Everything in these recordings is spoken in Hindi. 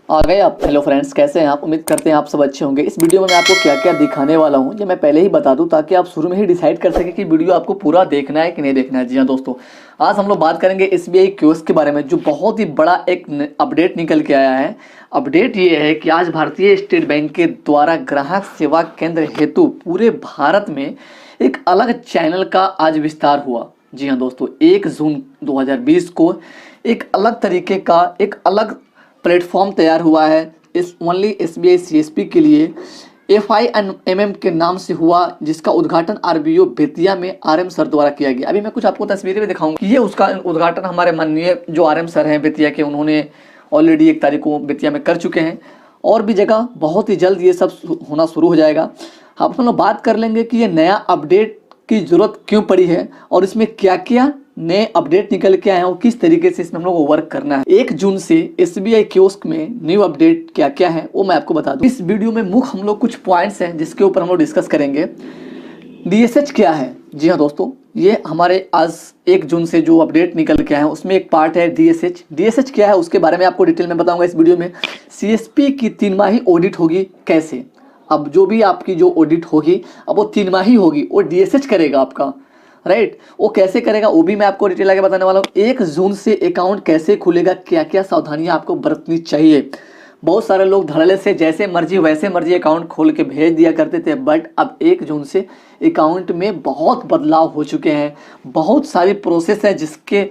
आ गए आप। हेलो फ्रेंड्स, कैसे हैं आप? उम्मीद करते हैं आप सब अच्छे होंगे। इस वीडियो में मैं आपको क्या क्या दिखाने वाला हूं ये मैं पहले ही बता दूं ताकि आप शुरू में ही डिसाइड कर सकें कि वीडियो आपको पूरा देखना है कि नहीं देखना है। जी हाँ दोस्तों, आज हम लोग बात करेंगे एसबीआई कियोस्क के बारे में, जो बहुत ही बड़ा एक अपडेट निकल के आया है। अपडेट ये है कि आज भारतीय स्टेट बैंक के द्वारा ग्राहक सेवा केंद्र हेतु पूरे भारत में एक अलग चैनल का आज विस्तार हुआ। जी हाँ दोस्तों, 1 जून 2020 को एक अलग तरीके का एक अलग प्लेटफॉर्म तैयार हुआ है इस ओनली एसबीआई सीएसपी के लिए। FINMM के नाम से हुआ, जिसका उद्घाटन आरबीओ बेतिया में RM सर द्वारा किया गया। अभी मैं कुछ आपको तस्वीरें भी दिखाऊंगा कि ये उसका उद्घाटन हमारे माननीय जो RM सर हैं बेतिया के, उन्होंने ऑलरेडी 1 तारीख को बेतिया में कर चुके हैं। और भी जगह बहुत ही जल्द ये सब होना शुरू हो जाएगा। हम लोग बात कर लेंगे कि ये नया अपडेट की जरूरत क्यों पड़ी है और इसमें क्या क्या नए अपडेट निकल के आए हैं और किस तरीके से इसमें हम लोग को वर्क करना है। 1 जून से एसबीआई कियोस्क में न्यू अपडेट क्या क्या है वो मैं आपको बता दूं। इस वीडियो में मुख्य हम लोग कुछ पॉइंट्स हैं जिसके ऊपर हम लोग डिस्कस करेंगे। DSH क्या है? जी हाँ दोस्तों, ये हमारे आज 1 जून से जो अपडेट निकल के आए हैं उसमें एक पार्ट है DSH। DSH क्या है उसके बारे में आपको डिटेल में बताऊंगा इस वीडियो में। CSP की 3 माही ऑडिट होगी कैसे? अब जो भी आपकी जो ऑडिट होगी अब वो 3 माही होगी, वो DSH करेगा आपका, राइट। वो कैसे करेगा वो भी मैं आपको डिटेल आगे बताने वाला हूँ। 1 जून से अकाउंट कैसे खुलेगा, क्या क्या सावधानियां आपको बरतनी चाहिए। बहुत सारे लोग धड़ल्ले से जैसे मर्जी वैसे मर्जी अकाउंट खोल के भेज दिया करते थे, बट अब 1 जून से अकाउंट में बहुत बदलाव हो चुके हैं। बहुत सारी प्रोसेस है जिसके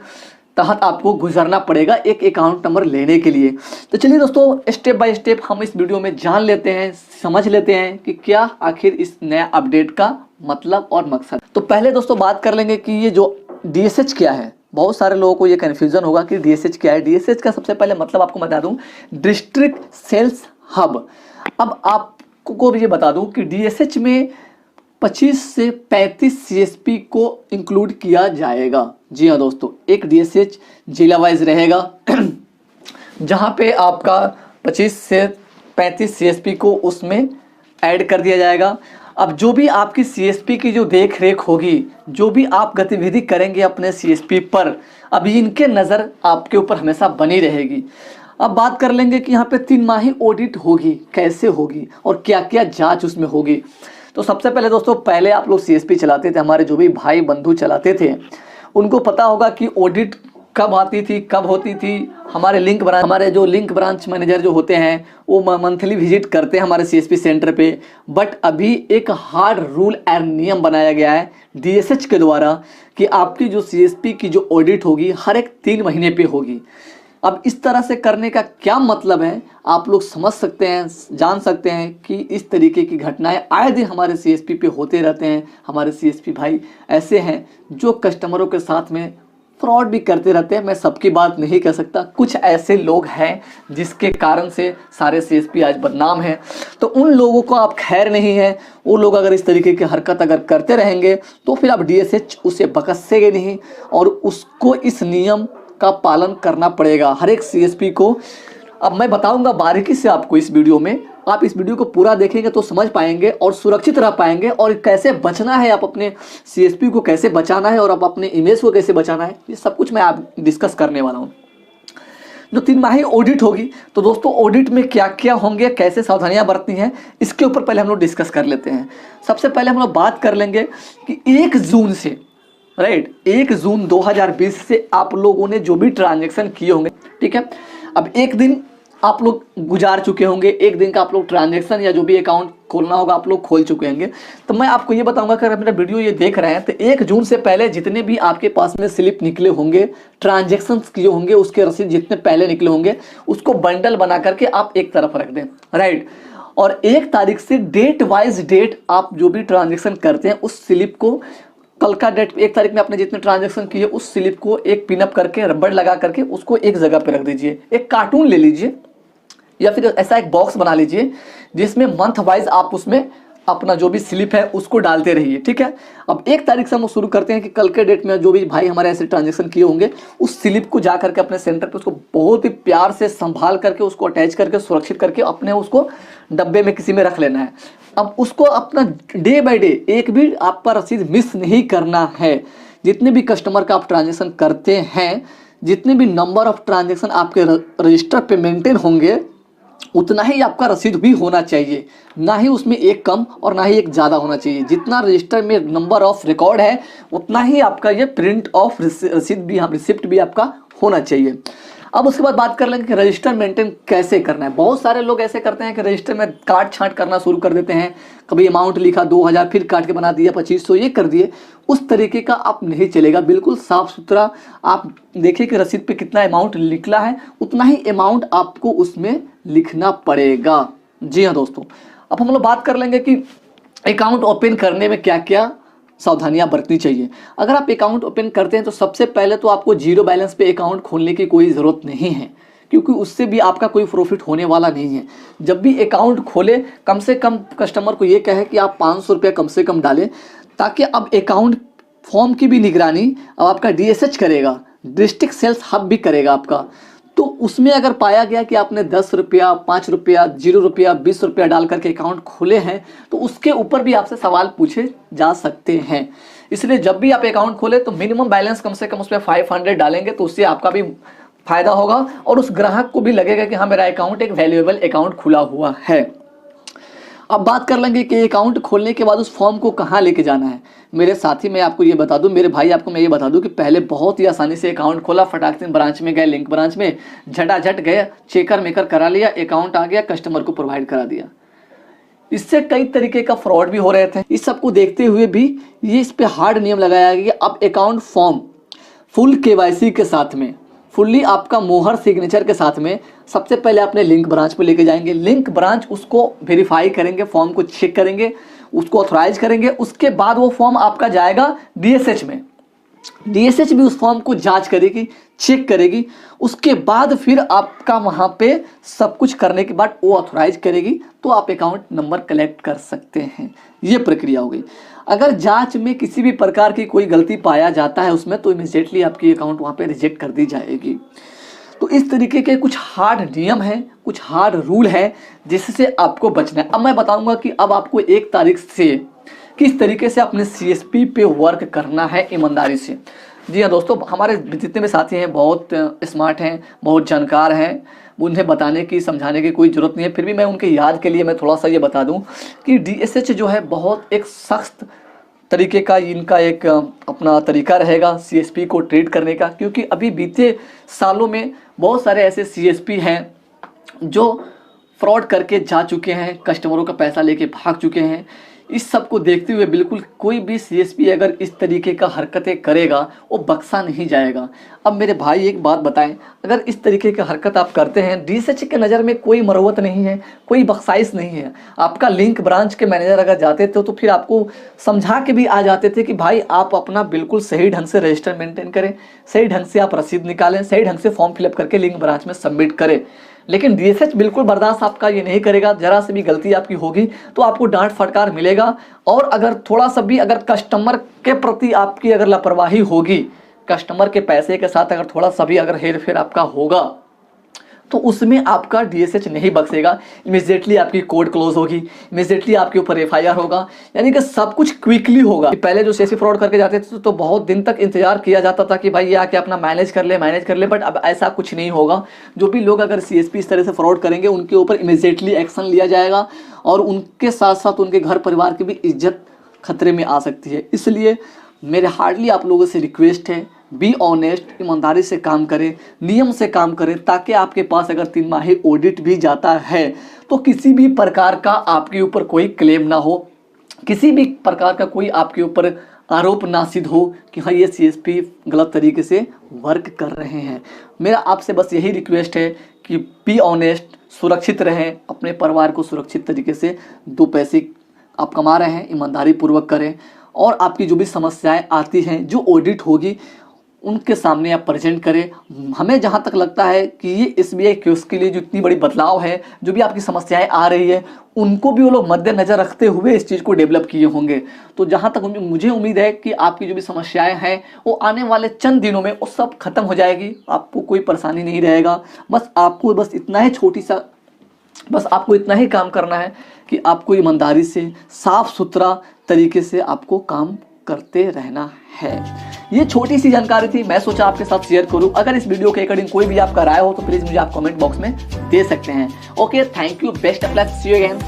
तहत आपको गुजरना पड़ेगा एक अकाउंट नंबर लेने के लिए। तो चलिए दोस्तों, स्टेप बाय स्टेप हम इस वीडियो में जान लेते हैं, समझ लेते हैं कि क्या आखिर इस नया अपडेट का मतलब और मकसद। तो पहले दोस्तों बात कर लेंगे कि ये जो DSH क्या है। बहुत सारे लोगों को ये कन्फ्यूजन होगा कि DSH क्या है। DSH का सबसे पहले मतलब आपको बता दूं, डिस्ट्रिक्ट सेल्स हब। अब आपको भी ये बता दूं कि DSH में 25 से 35 CSP को इंक्लूड किया जाएगा। जी हाँ दोस्तों, एक DSH जिला वाइज रहेगा जहाँ पे आपका 25 से 35 CSP को उसमें ऐड कर दिया जाएगा। अब जो भी आपकी CSP की जो देख रेख होगी, जो भी आप गतिविधि करेंगे अपने CSP पर, अब इनके नज़र आपके ऊपर हमेशा बनी रहेगी। अब बात कर लेंगे कि यहाँ पे 3 माही ऑडिट होगी, कैसे होगी और क्या क्या जांच उसमें होगी। तो सबसे पहले दोस्तों, पहले आप लोग CSP चलाते थे, हमारे जो भी भाई बंधु चलाते थे उनको पता होगा कि ऑडिट कब आती थी, कब होती थी। हमारे लिंक ब्रांच मैनेजर जो होते हैं वो मंथली विजिट करते हैं हमारे CSP सेंटर पे। बट अभी एक हार्ड रूल एंड नियम बनाया गया है DSH के द्वारा कि आपकी जो CSP की जो ऑडिट होगी हर एक 3 महीने पे होगी। अब इस तरह से करने का क्या मतलब है आप लोग समझ सकते हैं, जान सकते हैं कि इस तरीके की घटनाएं आए दिन हमारे CSP पे होते रहते हैं। हमारे CSP भाई ऐसे हैं जो कस्टमरों के साथ में फ्रॉड भी करते रहते हैं। मैं सबकी बात नहीं कह सकता, कुछ ऐसे लोग हैं जिसके कारण से सारे CSP आज बदनाम हैं। तो उन लोगों को आप खैर नहीं है। वो लोग अगर इस तरीके की हरकत अगर करते रहेंगे तो फिर आप DSH उसे बख्शेंगे नहीं और उसको इस नियम का पालन करना पड़ेगा हर एक CSP को। अब मैं बताऊंगा बारीकी से आपको इस वीडियो में। आप इस वीडियो को पूरा देखेंगे तो समझ पाएंगे और सुरक्षित रह पाएंगे, और कैसे बचना है, आप अपने CSP को कैसे बचाना है और आप अपने इमेज को कैसे बचाना है, ये सब कुछ मैं आप डिस्कस करने वाला हूँ। जो 3 माही ऑडिट होगी, तो दोस्तों ऑडिट में क्या क्या होंगे, कैसे सावधानियां बरतनी हैं, इसके ऊपर पहले हम लोग डिस्कस कर लेते हैं। सबसे पहले हम लोग बात कर लेंगे कि 1 जून से, राइट, 1 जून 2020 से आप लोगों ने जो भी ट्रांजेक्शन किए होंगे, ठीक है, अब 1 दिन आप लोग गुजार चुके होंगे, 1 दिन का आप लोग ट्रांजेक्शन या जो भी अकाउंट खोलना होगा आप लोग खोल चुके होंगे। तो मैं आपको ये बताऊंगा कि अगर मेरा वीडियो ये देख रहे हैं तो 1 जून से पहले जितने भी आपके पास में स्लिप निकले होंगे, ट्रांजेक्शन किए होंगे, उसके रसीद जितने पहले निकले होंगे उसको बंडल बना करके आप एक तरफ रख दें, राइट। और 1 तारीख से डेट वाइज डेट आप जो भी ट्रांजेक्शन करते हैं उस स्लिप को, कल का डेट 1 तारीख में आपने जितने ट्रांजेक्शन किए उस स्लिप को एक पिनअप करके रबड़ लगा करके उसको एक जगह पे रख दीजिए। एक कार्टून ले लीजिए या फिर ऐसा एक बॉक्स बना लीजिए जिसमें मंथ वाइज आप उसमें अपना जो भी स्लिप है उसको डालते रहिए, ठीक है। अब 1 तारीख से हम शुरू करते हैं कि कल के डेट में जो भी भाई हमारे ऐसे ट्रांजेक्शन किए होंगे उस स्लिप को जा करके अपने सेंटर पे उसको बहुत ही प्यार से संभाल करके उसको अटैच करके सुरक्षित करके अपने उसको डब्बे में किसी में रख लेना है। अब उसको अपना डे बाय डे एक भी आपका रसीद मिस नहीं करना है। जितने भी कस्टमर का आप ट्रांजेक्शन करते हैं, जितने भी नंबर ऑफ ट्रांजेक्शन आपके रजिस्टर पे मेंटेन होंगे, उतना ही आपका रसीद भी होना चाहिए, ना ही उसमें एक कम और ना ही एक ज़्यादा होना चाहिए। जितना रजिस्टर में नंबर ऑफ रिकॉर्ड है उतना ही आपका ये प्रिंट ऑफ रसीद भी, रिसिप्ट भी आपका होना चाहिए। अब उसके बाद बात कर लेंगे कि रजिस्टर मेंटेन कैसे करना है। बहुत सारे लोग ऐसे करते हैं कि रजिस्टर में काट छांट करना शुरू कर देते हैं, कभी अमाउंट लिखा 2000 फिर काट के बना दिया 2500, ये कर दिए। उस तरीके का आप नहीं चलेगा, बिल्कुल साफ सुथरा आप देखिए कि रसीद पे कितना अमाउंट निकला है, उतना ही अमाउंट आपको उसमें लिखना पड़ेगा। जी हाँ दोस्तों, अब हम लोग बात कर लेंगे कि अकाउंट ओपन करने में क्या क्या सावधानियां बरतनी चाहिए। अगर आप अकाउंट ओपन करते हैं तो सबसे पहले तो आपको जीरो बैलेंस पे अकाउंट खोलने की कोई ज़रूरत नहीं है, क्योंकि उससे भी आपका कोई प्रॉफिट होने वाला नहीं है। जब भी अकाउंट खोले कम से कम कस्टमर को ये कहे कि आप 500 रुपये कम से कम डालें, ताकि अब अकाउंट फॉर्म की भी निगरानी अब आपका DSH करेगा, डिस्ट्रिक्ट सेल्स हब भी करेगा आपका। तो उसमें अगर पाया गया कि आपने 10 रुपया, 5 रुपया, 0 रुपया, 20 रुपया डाल करके अकाउंट खोले हैं, तो उसके ऊपर भी आपसे सवाल पूछे जा सकते हैं। इसलिए जब भी आप अकाउंट खोले तो मिनिमम बैलेंस कम से कम उसमें 500 डालेंगे, तो उससे आपका भी फायदा होगा और उस ग्राहक को भी लगेगा कि हाँ मेरा अकाउंट एक वैल्यूएबल अकाउंट खुला हुआ है। अब बात कर लेंगे कि अकाउंट खोलने के बाद उस फॉर्म को कहाँ लेके जाना है। मेरे साथी, मैं आपको ये बता दूं, मेरे भाई आपको मैं ये बता दूं कि पहले बहुत ही आसानी से अकाउंट खोला, फटाक से ब्रांच में गए, लिंक ब्रांच में झटाझट गए, चेकर मेकर करा लिया, अकाउंट आ गया, कस्टमर को प्रोवाइड करा दिया। इससे कई तरीके का फ्रॉड भी हो रहे थे। इस सबको देखते हुए भी ये इस पे हार्ड नियम लगाया गया कि अब अकाउंट फॉर्म फुल KYC के साथ में, फुल्ली आपका मोहर सिग्नेचर के साथ में सबसे पहले अपने लिंक ब्रांच पे लेके जाएंगे। लिंक ब्रांच उसको वेरीफाई करेंगे, फॉर्म को चेक करेंगे, उसको ऑथराइज करेंगे। उसके बाद वो फॉर्म आपका जाएगा DSH में। DSH भी उस फॉर्म को जांच करेगी, चेक करेगी। उसके बाद फिर आपका वहाँ पे सब कुछ करने के बाद वो ऑथराइज करेगी, तो आप अकाउंट नंबर कलेक्ट कर सकते हैं। ये प्रक्रिया हो गई। अगर जांच में किसी भी प्रकार की कोई गलती पाया जाता है उसमें, तो इमीडिएटली आपकी अकाउंट वहाँ पे रिजेक्ट कर दी जाएगी। तो इस तरीके के कुछ हार्ड नियम हैं, कुछ हार्ड रूल है जिससे आपको बचना है। अब मैं बताऊंगा कि अब आपको 1 तारीख से किस तरीके से अपने CSP पे वर्क करना है ईमानदारी से। जी हाँ दोस्तों, हमारे जितने भी साथी हैं बहुत स्मार्ट हैं, बहुत जानकार हैं, उन्हें बताने की समझाने की कोई ज़रूरत नहीं है। फिर भी मैं उनके याद के लिए मैं थोड़ा सा ये बता दूं कि DSH जो है बहुत एक सख्त तरीके का इनका एक अपना तरीका रहेगा CSP को ट्रीट करने का, क्योंकि अभी बीते सालों में बहुत सारे ऐसे CSP हैं जो फ्रॉड करके जा चुके हैं, कस्टमरों का पैसा लेके भाग चुके हैं। इस सब को देखते हुए बिल्कुल कोई भी CSP अगर इस तरीके का हरकतें करेगा वो बख्शा नहीं जाएगा। अब मेरे भाई एक बात बताएं, अगर इस तरीके की हरकत आप करते हैं, DSH के नज़र में कोई मरवत नहीं है, कोई बख्शाइश नहीं है। आपका लिंक ब्रांच के मैनेजर अगर जाते थे तो फिर आपको समझा के भी आ जाते थे कि भाई आप अपना बिल्कुल सही ढंग से रजिस्टर मेंटेन करें, सही ढंग से आप रसीद निकालें, सही ढंग से फॉर्म फिलअप करके लिंक ब्रांच में सबमिट करें। लेकिन DSH बिल्कुल बर्दाश्त आपका ये नहीं करेगा। जरा से भी गलती आपकी होगी तो आपको डांट फटकार मिलेगा। और अगर थोड़ा सा भी अगर कस्टमर के प्रति आपकी अगर लापरवाही होगी, कस्टमर के पैसे के साथ अगर थोड़ा सा भी अगर हेर फेर आपका होगा, तो उसमें आपका DSH नहीं बख्शेगा। इमीडिएटली आपकी कोर्ट क्लोज होगी, इमीडिएटली आपके ऊपर FIR होगा, यानी कि सब कुछ क्विकली होगा। पहले जो CSP फ्रॉड करके जाते थे तो बहुत दिन तक इंतजार किया जाता था कि भाई ये आके अपना मैनेज कर ले, बट अब ऐसा कुछ नहीं होगा। जो भी लोग अगर CSP इस तरह से फ्रॉड करेंगे उनके ऊपर इमीडिएटली एक्शन लिया जाएगा और उनके साथ साथ उनके घर परिवार की भी इज्जत खतरे में आ सकती है। इसलिए मेरे हार्डली आप लोगों से रिक्वेस्ट है, बी ऑनेस्ट, ईमानदारी से काम करें, नियम से काम करें, ताकि आपके पास अगर 3 माही ऑडिट भी जाता है तो किसी भी प्रकार का आपके ऊपर कोई क्लेम ना हो, किसी भी प्रकार का कोई आपके ऊपर आरोप ना सिद्ध हो कि हाँ ये CSP गलत तरीके से वर्क कर रहे हैं। मेरा आपसे बस यही रिक्वेस्ट है कि बी ऑनेस्ट, सुरक्षित रहें, अपने परिवार को सुरक्षित तरीके से 2 पैसे आप कमा रहे हैं, ईमानदारी पूर्वक करें और आपकी जो भी समस्याएं आती हैं, जो ऑडिट होगी उनके सामने आप प्रेजेंट करें। हमें जहां तक लगता है कि ये SBI कियोस्क के लिए जो इतनी बड़ी बदलाव है, जो भी आपकी समस्याएं आ रही है, उनको भी वो लोग मद्देनजर रखते हुए इस चीज़ को डेवलप किए होंगे। तो जहां तक मुझे उम्मीद है कि आपकी जो भी समस्याएं हैं वो आने वाले चंद दिनों में वो सब खत्म हो जाएगी, आपको कोई परेशानी नहीं रहेगा। बस इतना ही आपको इतना ही काम करना है कि आपको ईमानदारी से, साफ सुथरा तरीके से आपको काम करते रहना है। ये छोटी सी जानकारी थी, मैं सोचा आपके साथ शेयर करूं। अगर इस वीडियो के अकॉर्डिंग कोई भी आपका राय हो तो प्लीज मुझे आप कमेंट बॉक्स में दे सकते हैं। Okay, thank you, best of luck, see you again.